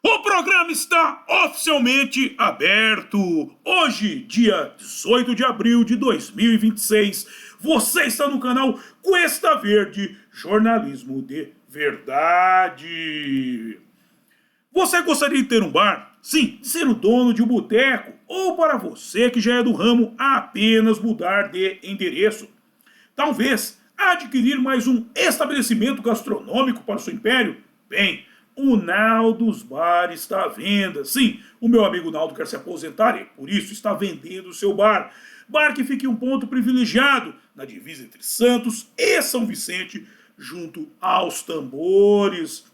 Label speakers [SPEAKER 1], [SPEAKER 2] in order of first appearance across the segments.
[SPEAKER 1] O programa está oficialmente aberto. Hoje, dia 18 de abril de 2026, você está no canal Cuesta Verde, jornalismo de verdade. Você gostaria de ter um bar? Sim, de ser o dono de um boteco? Ou para você que já é do ramo, apenas mudar de endereço? Talvez adquirir mais um estabelecimento gastronômico para o seu império? Bem, o Naldo's Bar está à venda. Sim, o meu amigo Naldo quer se aposentar e por isso está vendendo o seu bar. Bar que fica em um ponto privilegiado, na divisa entre Santos e São Vicente, junto aos tambores.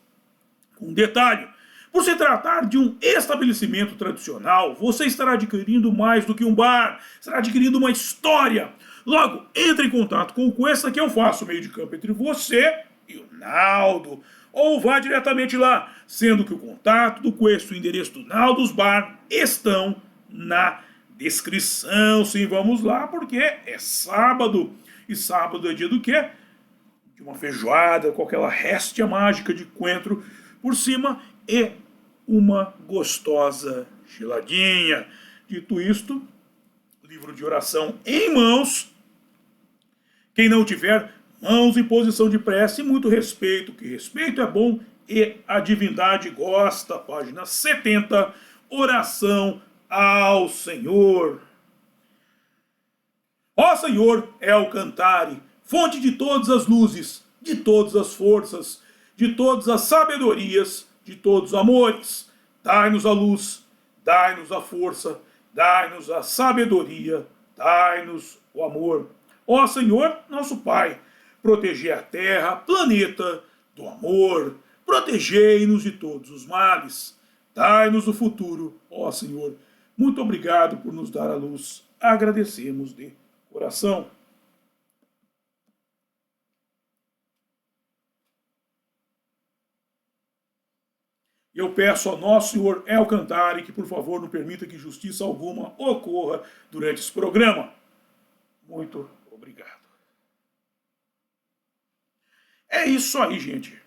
[SPEAKER 1] Com detalhe, por se tratar de um estabelecimento tradicional, você estará adquirindo mais do que um bar, estará adquirindo uma história. Logo, entre em contato com o Cuesta que eu faço o meio de campo entre você e o Naldo. Ou vá diretamente lá, sendo que o contato do Cuesta e o endereço do Naldo's Bar estão na descrição. Sim, vamos lá, porque é sábado. E sábado é dia do quê? De uma feijoada com aquela réstia mágica de coentro por cima e uma gostosa geladinha. Dito isto, livro de oração em mãos. Quem não tiver, mãos em posição de prece e muito respeito, que respeito é bom e a divindade gosta. Página 70, oração ao Senhor. Ó Senhor, é o cantare, fonte de todas as luzes, de todas as forças, de todas as sabedorias, de todos os amores. Dai-nos a luz, dai-nos a força, dai-nos a sabedoria, dai-nos o amor. Ó Senhor, nosso Pai, protegei a terra, planeta, do amor, protegei-nos de todos os males. Dai-nos o futuro, ó Senhor. Muito obrigado por nos dar a luz. Agradecemos de coração. Eu peço ao nosso Senhor El Cantare que, por favor, não permita que justiça alguma ocorra durante esse programa. Muito obrigado. É isso aí, gente.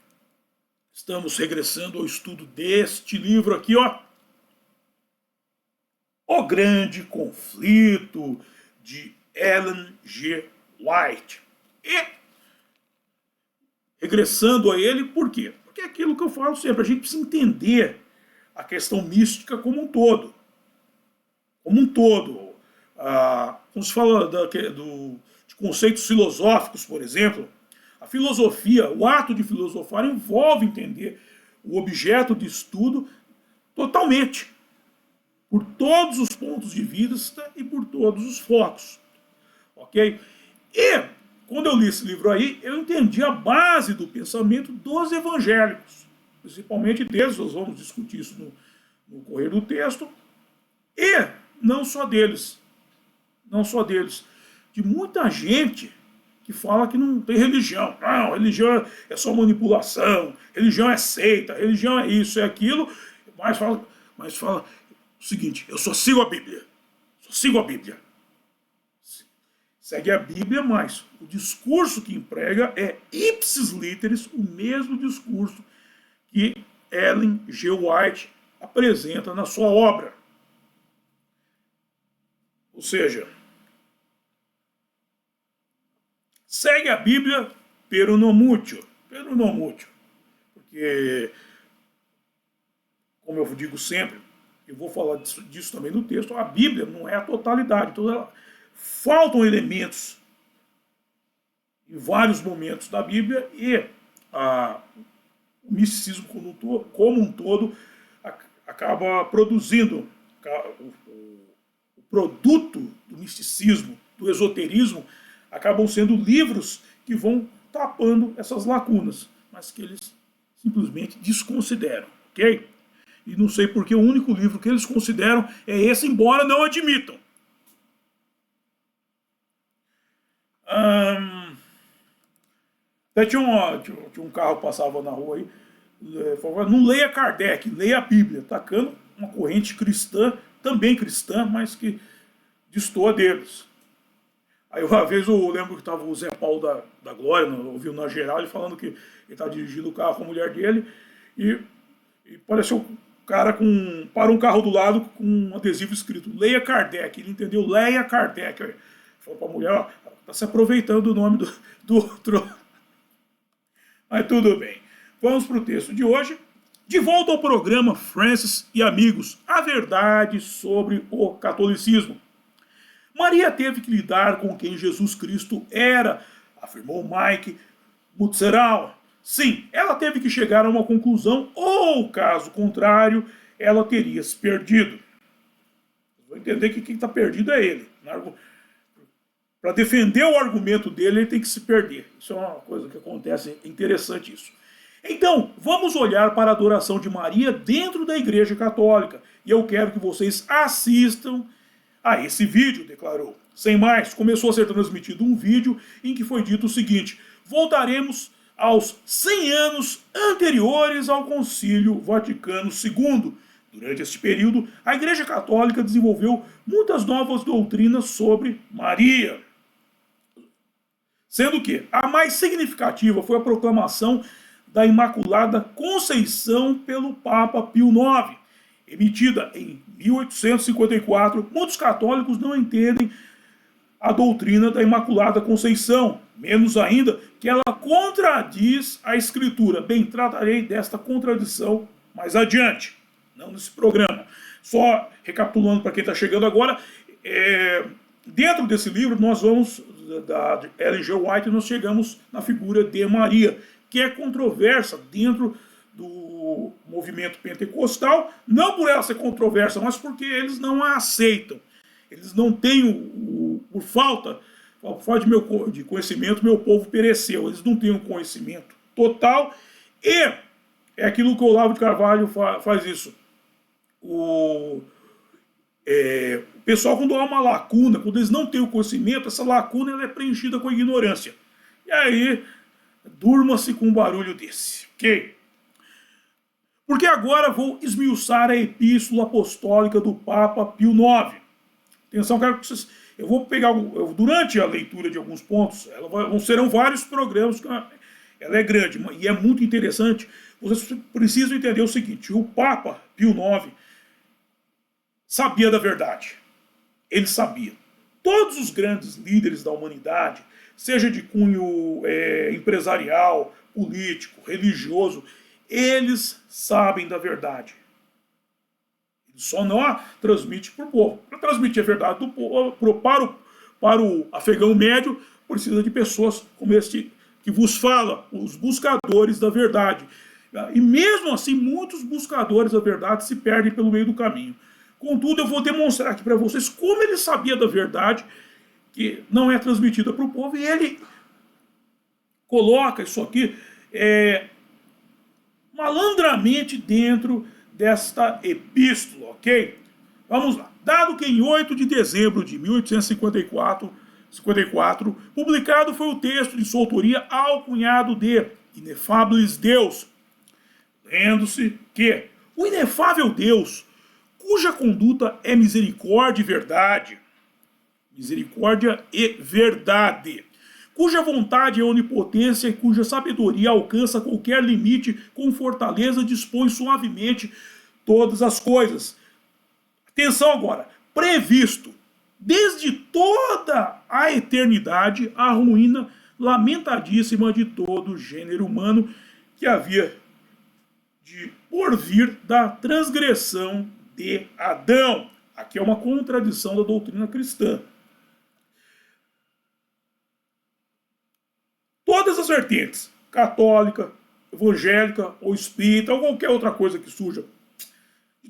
[SPEAKER 1] Estamos regressando ao estudo deste livro aqui, ó. O Grande Conflito, de Ellen G. White. E, regressando a ele, por quê? Porque é aquilo que eu falo sempre, a gente precisa entender a questão mística como um todo. Como um todo. Quando se fala de conceitos filosóficos, por exemplo, a filosofia, o ato de filosofar envolve entender o objeto de estudo totalmente. Por todos os pontos de vista e por todos os focos. Ok? E, quando eu li esse livro aí, eu entendi a base do pensamento dos evangélicos. Principalmente deles, nós vamos discutir isso no correr do texto. E não só deles. Não só deles. De muita gente que fala que não tem religião. Não, religião é só manipulação. Religião é seita. Religião é isso, é aquilo. Mas fala o seguinte, eu só sigo a Bíblia. Só sigo a Bíblia. Segue a Bíblia, mas o discurso que emprega é ipsis literis, o mesmo discurso que Ellen G. White apresenta na sua obra. Ou seja, segue a Bíblia pero no mucho. Pero no mucho. Porque, como eu digo sempre, eu vou falar disso também no texto, a Bíblia não é a totalidade. Então, faltam elementos em vários momentos da Bíblia e o misticismo como um todo acaba produzindo o produto do misticismo, do esoterismo, acabam sendo livros que vão tapando essas lacunas, mas que eles simplesmente desconsideram, ok? E não sei porque o único livro que eles consideram é esse, embora não admitam. Até tinha um carro que passava na rua aí, falava, não leia Kardec, leia a Bíblia, tacando uma corrente cristã, também cristã, mas que destoa deles. Aí uma vez eu lembro que estava o Zé Paulo da Glória, ouviu na geral, ele falando que ele estava dirigindo o carro com a mulher dele, e pareceu O cara parou um carro do lado com um adesivo escrito Leia Kardec. Ele entendeu Leia Kardec. Falou pra mulher, ó, tá se aproveitando do nome do outro. Mas tudo bem. Vamos pro texto de hoje. De volta ao programa Francis e Amigos, a verdade sobre o catolicismo. Maria teve que lidar com quem Jesus Cristo era, afirmou Mike Mutzeral. Sim, ela teve que chegar a uma conclusão, ou, caso contrário, ela teria se perdido. Vou entender que quem está perdido é ele. Para defender o argumento dele, ele tem que se perder. Isso é uma coisa que acontece, é interessante isso. Então, vamos olhar para a adoração de Maria dentro da Igreja Católica. E eu quero que vocês assistam a esse vídeo, declarou. Sem mais, começou a ser transmitido um vídeo em que foi dito o seguinte: voltaremos aos 100 anos anteriores ao Concílio Vaticano II. Durante este período, a Igreja Católica desenvolveu muitas novas doutrinas sobre Maria. Sendo que a mais significativa foi a proclamação da Imaculada Conceição pelo Papa Pio IX, emitida em 1854. Muitos católicos não entendem a doutrina da Imaculada Conceição, menos ainda que ela contradiz a Escritura. Bem, tratarei desta contradição mais adiante, não nesse programa. Só recapitulando para quem está chegando agora, dentro desse livro nós vamos, da Ellen G. White, nós chegamos na figura de Maria, que é controversa dentro do movimento pentecostal, não por ela ser controversa, mas porque eles não a aceitam. Eles não têm, por falta de conhecimento, meu povo pereceu. Eles não têm um conhecimento total, e é aquilo que o Olavo de Carvalho faz isso. O pessoal, quando há uma lacuna, quando eles não têm o conhecimento, essa lacuna ela é preenchida com a ignorância. E aí, durma-se com um barulho desse, ok? Porque agora vou esmiuçar a epístola apostólica do Papa Pio IX. Atenção, quero que vocês... Eu vou pegar, durante a leitura de alguns pontos, serão vários programas, ela é grande e é muito interessante. Vocês precisam entender o seguinte: o Papa Pio IX sabia da verdade. Ele sabia. Todos os grandes líderes da humanidade, seja de cunho empresarial, político, religioso, eles sabem da verdade. Ele só não a transmite para o povo. Para transmitir a verdade do povo, para o afegão médio, precisa de pessoas como este que vos fala, os buscadores da verdade. E mesmo assim, muitos buscadores da verdade se perdem pelo meio do caminho. Contudo, eu vou demonstrar aqui para vocês como ele sabia da verdade, que não é transmitida para o povo, e ele coloca isso aqui malandramente dentro desta epístola, ok? Vamos lá. Dado que em 8 de dezembro de 1854, publicado foi o texto de sua autoria alcunhado de Inefáveis Deus, lendo-se que o inefável Deus, cuja conduta é misericórdia e verdade, cuja vontade é onipotência e cuja sabedoria alcança qualquer limite, com fortaleza dispõe suavemente todas as coisas. Atenção agora, previsto desde toda a eternidade a ruína lamentadíssima de todo o gênero humano que havia de porvir da transgressão de Adão. Aqui é uma contradição da doutrina cristã. Todas as vertentes, católica, evangélica ou espírita, ou qualquer outra coisa que surja,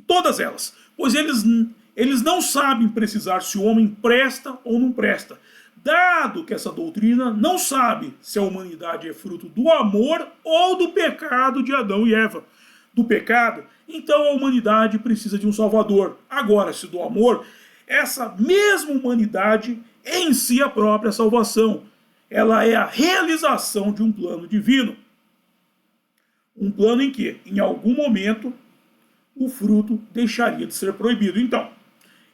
[SPEAKER 1] todas elas, pois eles não sabem precisar se o homem presta ou não presta, dado que essa doutrina não sabe se a humanidade é fruto do amor ou do pecado de Adão e Eva. Do pecado, então a humanidade precisa de um salvador. Agora, se do amor, essa mesma humanidade é em si a própria salvação. Ela é a realização de um plano divino. Um plano em que, em algum momento, o fruto deixaria de ser proibido. Então,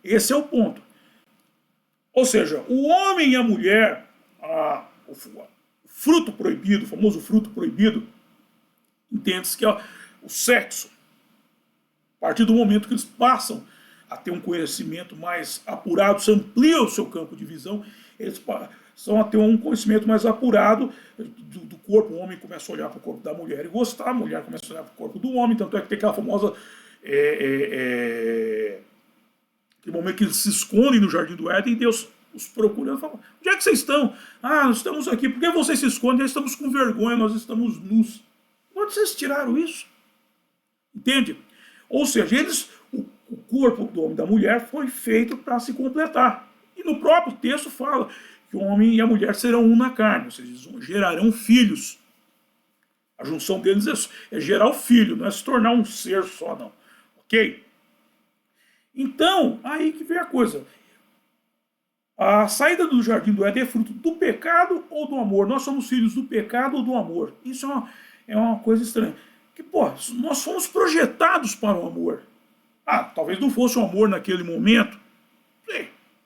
[SPEAKER 1] esse é o ponto. Ou seja, o homem e a mulher, o fruto proibido, o famoso fruto proibido, entende-se que é o sexo. partir do momento que eles passam a ter um conhecimento mais apurado, se amplia o seu campo de visão, eles passam a ter um conhecimento mais apurado do corpo. O homem começa a olhar para o corpo da mulher e gostar, a mulher começa a olhar para o corpo do homem, tanto é que tem aquela famosa... aquele momento que eles se escondem no Jardim do Éden e Deus os procura e fala: onde é que vocês estão? Ah, nós estamos aqui. Por que vocês se escondem? Nós estamos com vergonha, nós estamos nus. Onde vocês tiraram isso? Entende? Ou seja, o corpo do homem e da mulher foi feito para se completar. E no próprio texto fala que o homem e a mulher serão um na carne, ou seja, eles gerarão filhos. A junção deles é gerar o filho, não é se tornar um ser só, não. Ok? Então, aí que vem a coisa. A saída do Jardim do Éden é fruto do pecado ou do amor? Nós somos filhos do pecado ou do amor? Isso é uma coisa estranha. Que, pô, nós fomos projetados para o amor. Ah, talvez não fosse o amor naquele momento.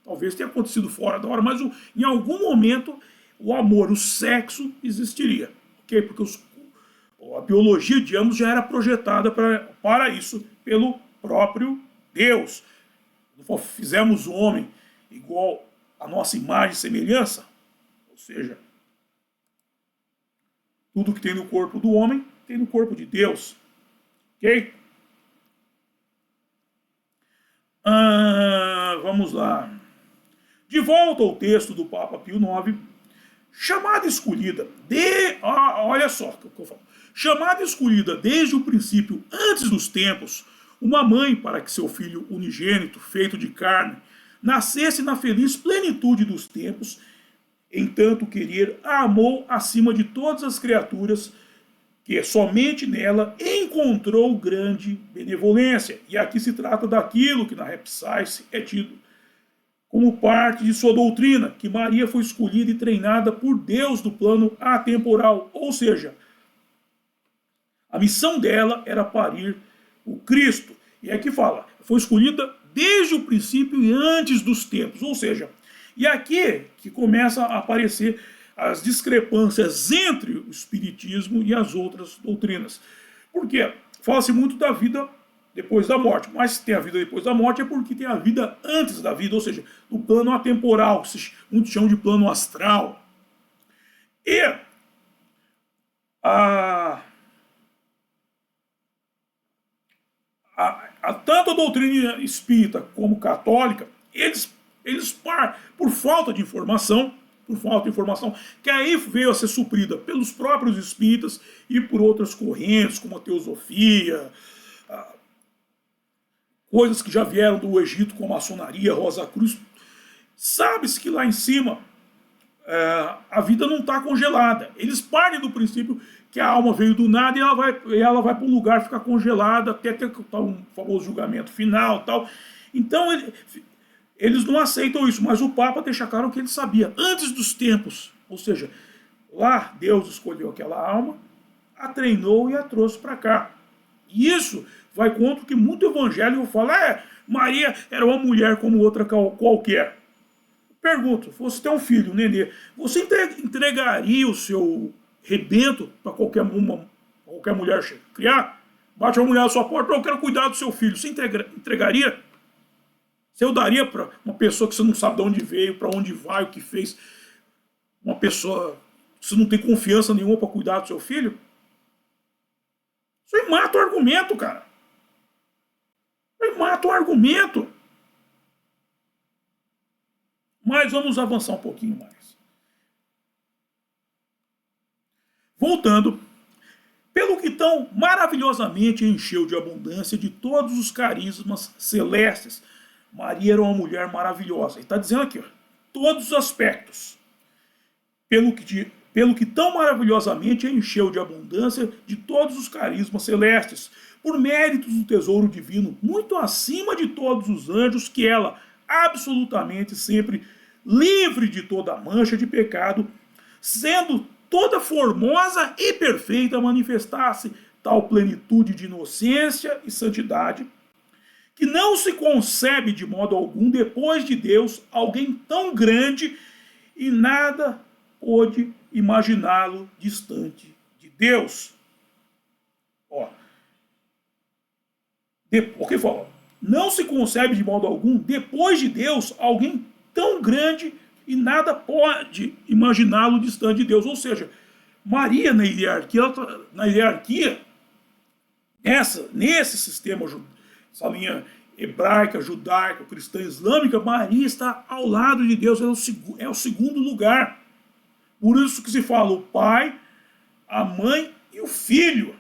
[SPEAKER 1] Talvez tenha acontecido fora da hora, mas em algum momento o amor, o sexo existiria. Ok? Porque a biologia de ambos já era projetada para isso pelo próprio Deus. Fizemos o homem igual a nossa imagem e semelhança, ou seja, tudo que tem no corpo do homem tem no corpo de Deus. Ok? Vamos lá. De volta ao texto do Papa Pio IX, chamada escolhida olha só o que eu falo. Chamada escolhida desde o princípio, antes dos tempos, uma mãe para que seu filho unigênito, feito de carne, nascesse na feliz plenitude dos tempos, entanto querer a amou acima de todas as criaturas, que somente nela encontrou grande benevolência. E aqui se trata daquilo que na Repsice é tido como parte de sua doutrina, que Maria foi escolhida e treinada por Deus do plano atemporal, ou seja, a missão dela era parir o Cristo. E aqui fala, foi escolhida desde o princípio e antes dos tempos, ou seja, e aqui que começa a aparecer as discrepâncias entre o espiritismo e as outras doutrinas. Por quê? Fala-se muito da vida depois da morte, mas se tem a vida depois da morte é porque tem a vida antes da vida, ou seja, no plano atemporal, que muitos chamam de plano astral. E tanto a doutrina espírita como católica, eles por falta de informação, que aí veio a ser suprida pelos próprios espíritas e por outras correntes, como a teosofia, coisas que já vieram do Egito, como a maçonaria, Rosa Cruz. Sabe-se que lá em cima a vida não está congelada. Eles partem do princípio que a alma veio do nada e ela vai para um lugar ficar congelada até ter um famoso julgamento final. Tal. Então eles não aceitam isso, mas o Papa deixa claro que ele sabia antes dos tempos. Ou seja, lá Deus escolheu aquela alma, a treinou e a trouxe para cá. E isso vai contra o que muito evangélico fala, Maria era uma mulher como outra qualquer. Pergunto, se você tem um filho, um nenê, você entregaria o seu rebento para qualquer mulher criar? Bate uma mulher na sua porta, eu quero cuidar do seu filho. Você entregaria? Você o daria para uma pessoa que você não sabe de onde veio, para onde vai, o que fez? Uma pessoa que você não tem confiança nenhuma para cuidar do seu filho? Isso aí mata o argumento, cara. Isso aí mata o argumento. Mas vamos avançar um pouquinho mais. Voltando, pelo que tão maravilhosamente encheu de abundância de todos os carismas celestes, Maria era uma mulher maravilhosa. Ele está dizendo aqui, todos os aspectos. Pelo que tão maravilhosamente encheu de abundância de todos os carismas celestes, por méritos do tesouro divino, muito acima de todos os anjos, que ela, absolutamente sempre livre de toda mancha de pecado, sendo toda formosa e perfeita, manifestasse tal plenitude de inocência e santidade, que não se concebe de modo algum, depois de Deus, alguém tão grande, e nada pôde imaginá-lo distante de Deus. Porque fala, não se concebe de modo algum, depois de Deus, alguém tão grande e nada pode imaginá-lo distante de Deus. Ou seja, Maria na hierarquia nesse sistema, essa linha hebraica, judaica, cristã, islâmica, Maria está ao lado de Deus, é o segundo lugar. Por isso que se fala o pai, a mãe e o filho.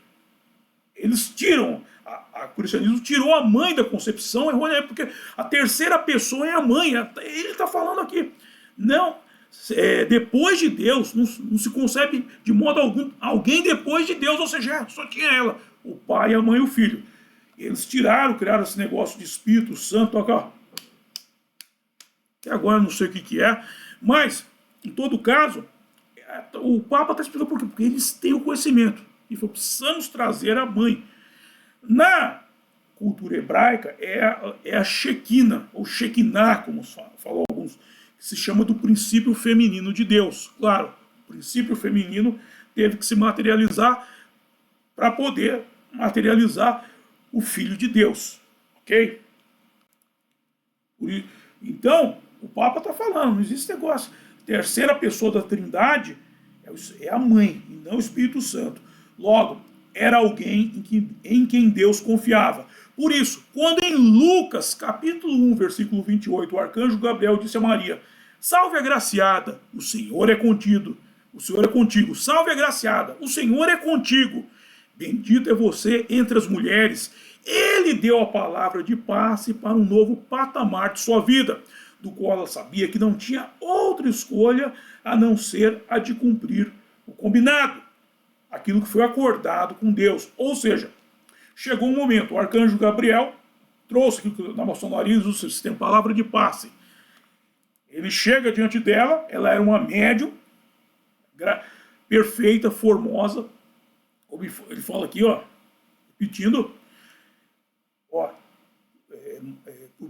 [SPEAKER 1] Eles tiram, o cristianismo tirou a mãe da concepção, porque a terceira pessoa é a mãe. Ele está falando aqui. Não, depois de Deus, não se concebe de modo algum alguém depois de Deus, ou seja, só tinha ela, o pai, a mãe e o filho. Eles criaram esse negócio de Espírito Santo, ó, até agora eu não sei o que é, mas, em todo caso, o Papa está explicando por quê? Porque eles têm o conhecimento. E falou, precisamos trazer a mãe. Na cultura hebraica é a Shekinah, ou Shekinah, como falam alguns, que se chama do princípio feminino de Deus. Claro, o princípio feminino teve que se materializar para poder materializar o Filho de Deus. Ok? Então, o Papa está falando, não existe negócio. Terceira pessoa da Trindade é a mãe, e não o Espírito Santo. Logo, era alguém em quem Deus confiava. Por isso, quando em Lucas, capítulo 1, versículo 28, o arcanjo Gabriel disse a Maria, salve agraciada, o Senhor é contigo. O Senhor é contigo. Salve agraciada, o Senhor é contigo. Bendito é você entre as mulheres. Ele deu a palavra de passe para um novo patamar de sua vida, do qual ela sabia que não tinha outra escolha a não ser a de cumprir o combinado, aquilo que foi acordado com Deus. Ou seja, chegou um momento, o arcanjo Gabriel trouxe, na maçonaria usa o sistema palavra de passe. Ele chega diante dela, ela era uma médium, perfeita, formosa, como ele fala aqui, ó, repetindo, ó,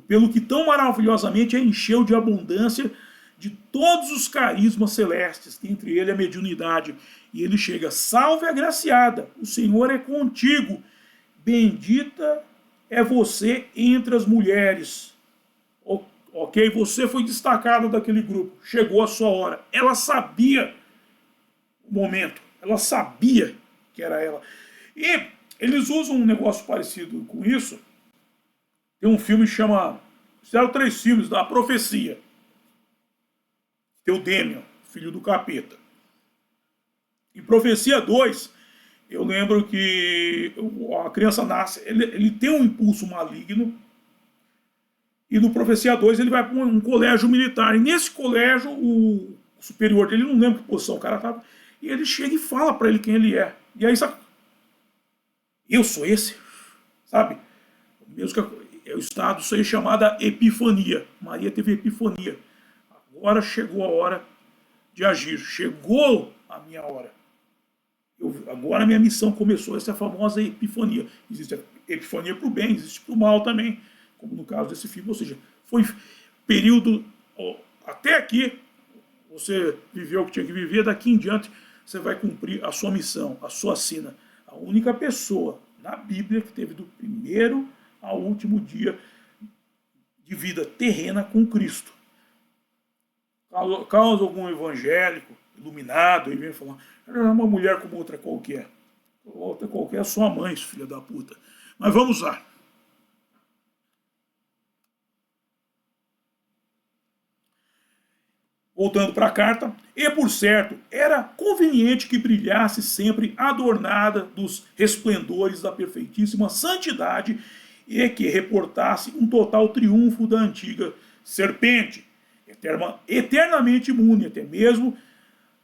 [SPEAKER 1] pelo que tão maravilhosamente a encheu de abundância de todos os carismas celestes, entre ele a mediunidade. E ele chega, salve agraciada, o Senhor é contigo, bendita é você entre as mulheres. Ok, você foi destacado daquele grupo, chegou a sua hora. Ela sabia o momento, ela sabia que era ela. E eles usam um negócio parecido com isso. Tem um filme que chama... Fizeram 3 filmes da Profecia. Tem o Demian, filho do capeta. Em Profecia 2, eu lembro que a criança nasce, ele tem um impulso maligno, e no Profecia 2 ele vai para um colégio militar. E nesse colégio, o superior dele, não lembro que posição o cara estava, e ele chega e fala para ele quem ele é. E aí, sabe? Eu sou esse, sabe? Mesmo que o estado, isso aí é chamada epifania. Maria teve epifania. Agora chegou a hora de agir. Chegou a minha hora. Agora a minha missão começou. Essa é a famosa epifania. Existe a epifania para o bem, existe para o mal também. Como no caso desse filme. Ou seja, foi período... Até aqui, você viveu o que tinha que viver. Daqui em diante, você vai cumprir a sua missão, a sua sina. A única pessoa na Bíblia que teve do primeiro ao último dia de vida terrena com Cristo. Caso algum evangélico, iluminado, e vem falar, era uma mulher como outra qualquer. Outra qualquer é sua mãe, filha da puta. Mas vamos lá. Voltando para a carta, e por certo, era conveniente que brilhasse sempre adornada dos resplendores da perfeitíssima santidade e que reportasse um total triunfo da antiga serpente, eternamente imune até mesmo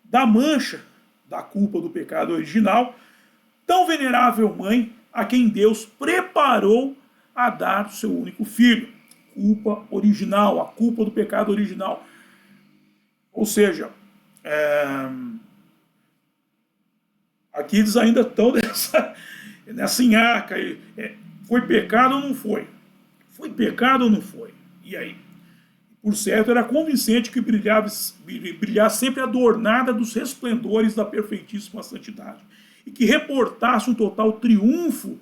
[SPEAKER 1] da mancha da culpa do pecado original, tão venerável mãe a quem Deus preparou a dar o seu único filho. Culpa original, a culpa do pecado original. Ou seja, aqui eles ainda estão nessa nhaca. Foi pecado ou não foi? Foi pecado ou não foi? E aí? Por certo, era convincente que brilhasse sempre adornada dos resplendores da perfeitíssima santidade. E que reportasse um total triunfo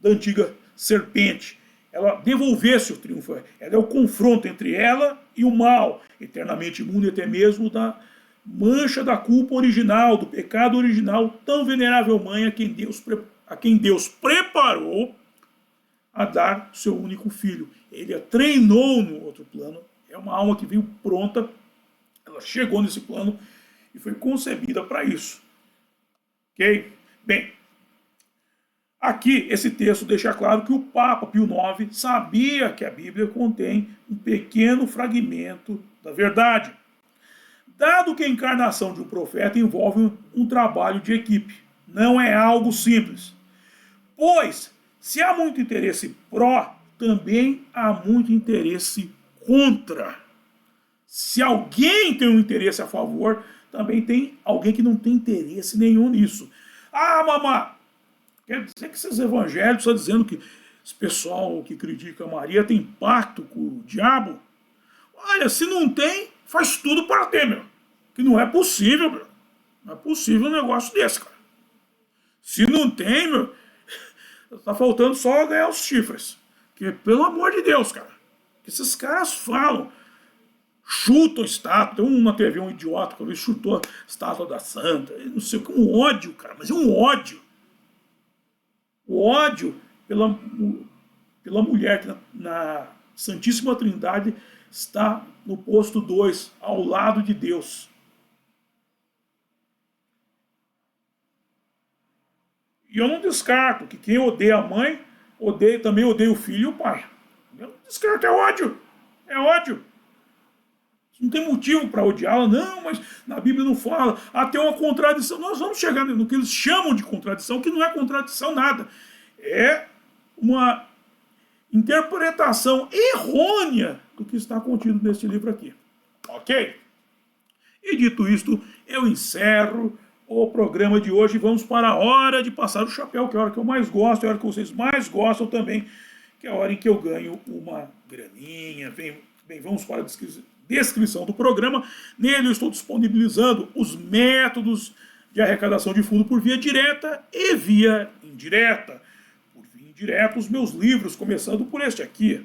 [SPEAKER 1] da antiga serpente, ela devolvesse o triunfo. Ela é o confronto entre ela e o mal, eternamente imune até mesmo da mancha da culpa original, do pecado original, tão venerável mãe a quem Deus preparou a dar seu único filho. Ele a treinou no outro plano, é uma alma que veio pronta, ela chegou nesse plano e foi concebida para isso. Ok? Bem, aqui esse texto deixa claro que o Papa Pio IX sabia que a Bíblia contém um pequeno fragmento da verdade. Dado que a encarnação de um profeta envolve um trabalho de equipe, não é algo simples. Pois, se há muito interesse pró, também há muito interesse contra. Se alguém tem um interesse a favor, também tem alguém que não tem interesse nenhum nisso. Ah, mamá, quer dizer que esses evangélicos estão dizendo que esse pessoal que critica Maria tem pacto com o diabo? Olha, se não tem, faz tudo para ter, meu. Que não é possível, meu. Não é possível um negócio desse, cara. Se não tem, meu, tá faltando só ganhar os chifres. Que, pelo amor de Deus, cara. Que esses caras falam. Chutam estátua. Tem um na TV, um idiota, que ele chutou a estátua da santa. Não sei o que, um ódio, cara. Mas é um ódio. O ódio pela mulher que na Santíssima Trindade está no posto 2, ao lado de Deus. E eu não descarto que quem odeia a mãe, também odeia o filho e o pai. Eu não descarto, é ódio. É ódio. Não tem motivo para odiá-la, não, mas na Bíblia não fala. Tem uma contradição. Nós vamos chegar no que eles chamam de contradição, que não é contradição nada. É uma interpretação errônea do que está contido neste livro aqui. Ok? E dito isto, eu encerro o programa de hoje e vamos para a hora de passar o chapéu, que é a hora que eu mais gosto, é a hora que vocês mais gostam também, que é a hora em que eu ganho uma graninha. Bem, vamos para a descrição do programa. Nele eu estou disponibilizando os métodos de arrecadação de fundo por via direta e via indireta. Por via indireta, os meus livros, começando por este aqui,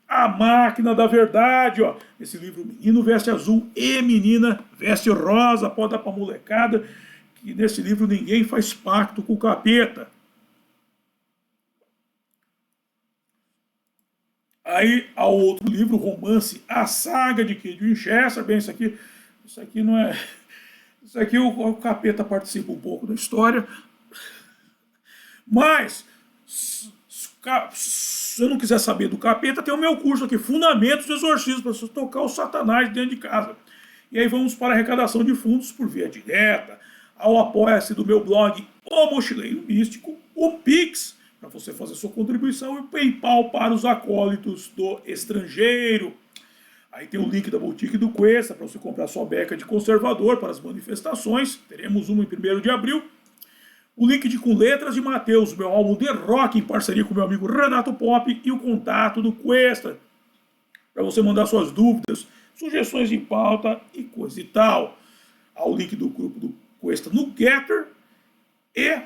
[SPEAKER 1] A Máquina da Verdade, ó. Esse livro, Menino Veste Azul e Menina Veste Rosa, pode dar pra molecada, que nesse livro ninguém faz pacto com o capeta. Aí, há outro livro, romance A Saga de Kate Winchester. Bem, isso aqui não é... Isso aqui o capeta participa um pouco da história. Mas, se eu não quiser saber do capeta, tem o meu curso aqui, Fundamentos do Exorcismo, para você tocar o Satanás dentro de casa. E aí vamos para a arrecadação de fundos por via direta, ao apoia-se do meu blog O Mochileiro Místico, o Pix, para você fazer sua contribuição, e o PayPal para os acólitos do estrangeiro. Aí tem o link da Boutique do Cuesta, para você comprar sua beca de conservador para as manifestações. Teremos uma em 1º de abril. O link com letras de Mateus, meu álbum The Rock, em parceria com meu amigo Renato Pop, e o contato do Cuesta, para você mandar suas dúvidas, sugestões de pauta e coisa e tal. Há o link do grupo do Cuesta no Getter e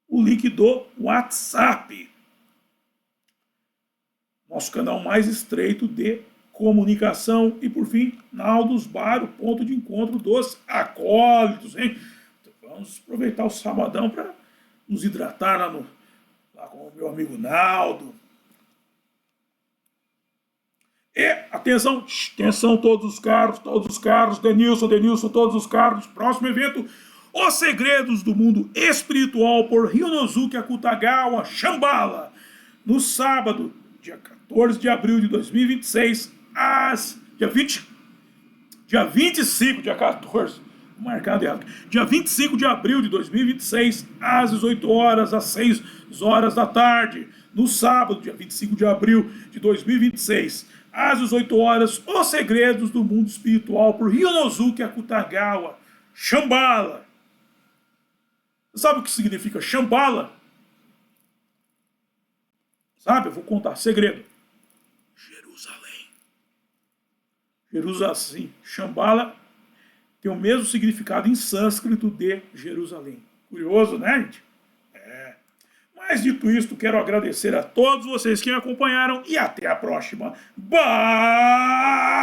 [SPEAKER 1] o link do WhatsApp. Nosso canal mais estreito de comunicação. E por fim, Naldos Bar, o ponto de encontro dos acólitos, hein? Vamos aproveitar o sabadão para nos hidratar lá com o meu amigo Naldo. E, atenção, todos os carros, Denilson, todos os carros. Próximo evento, Os Segredos do Mundo Espiritual por Ryonosuke Akutagawa, Shambhala. No sábado, dia 14 de abril de 2026, dia 25, dia 14, marcado errado, dia 25 de abril de 2026, às 18 horas, às 6 horas da tarde. No sábado, dia 25 de abril de 2026, às 18 horas, Os Segredos do Mundo Espiritual por Ryonosuke Akutagawa, Shambhala. Sabe o que significa Shambhala? Sabe? Eu vou contar. Segredo. Jerusalém. Shambhala tem o mesmo significado em sânscrito de Jerusalém. Curioso, né, gente? Mas dito isto, quero agradecer a todos vocês que me acompanharam e até a próxima. Bye!